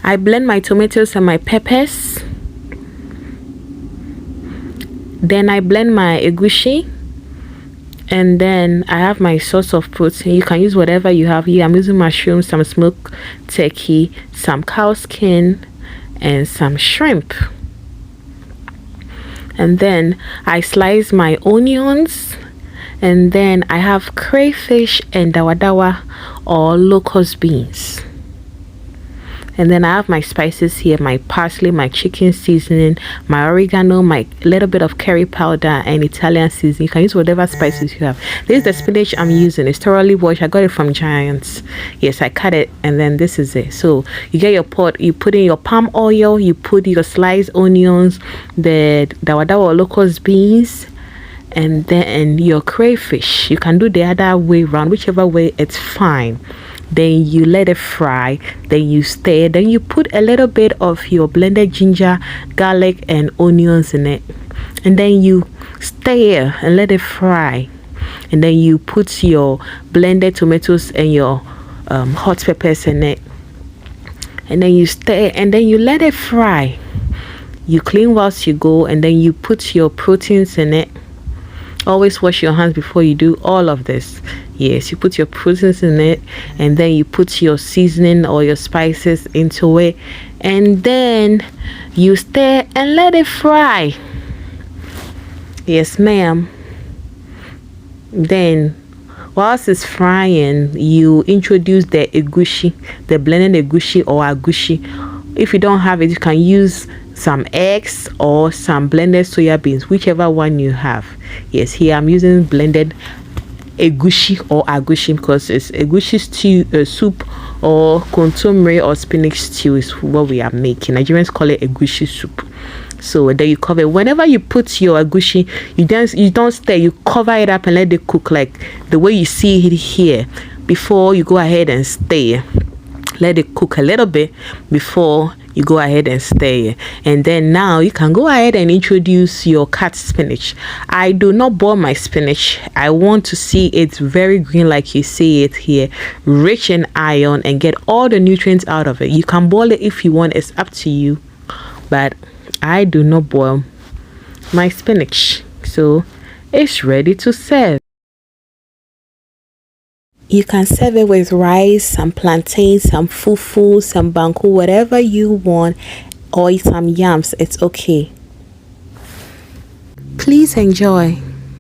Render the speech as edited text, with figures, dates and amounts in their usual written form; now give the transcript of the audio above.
I blend my tomatoes and my peppers. Then I blend my egusi. And then I have my source of protein. You can use whatever you have here. I'm using mushrooms, some smoked turkey, some cow skin, and some shrimp. And then I slice my onions. And then I have crayfish and dawa or locust beans. And then I have my spices here, my parsley, my chicken seasoning, my oregano, my little bit of curry powder, and Italian seasoning. You can use whatever spices you have. This is the spinach I'm using. It's thoroughly washed. I got it from Giants. Yes, I cut it, and then this is it. So you get your pot, you put in your palm oil, you put your sliced onions, the dawa or locust beans, and then your crayfish. You can do the other way around, whichever way, it's fine. Then you let it fry, then you stir, then you put a little bit of your blended ginger, garlic, and onions in it, and then you stir and let it fry, and then you put your blended tomatoes and your hot peppers in it, and then you stir, and then you let it fry. You clean whilst you go, and then you put your proteins in it. Always wash your hands before you do all of this. Yes, you put your proteins in it, and then you put your seasoning or your spices into it, and then you stir and let it fry. Yes, ma'am. Then whilst it's frying, you introduce the egusi, the blended egusi or agushi. If you don't have it, you can use some eggs or some blended soya beans, whichever one you have. Yes, here I'm using blended egusi or agushi because it's egusi stew, soup, or kontomire or spinach stew is what we are making. Nigerians call it egusi soup. So there you cover it. Whenever you put your agushi, you don't stir, you cover it up and let it cook like the way you see it here before you go ahead and stir. Let it cook a little bit before you go ahead and stir, and then now you can go ahead and introduce your cut spinach. I do not boil my spinach. I want to see it very green like you see it here, rich in iron, and get all the nutrients out of it. You can boil it if you want, it's up to you, but I do not boil my spinach, so it's ready to serve. You can serve it with rice, some plantains, some fufu, some banku, whatever you want, or some yams. It's okay. Please enjoy.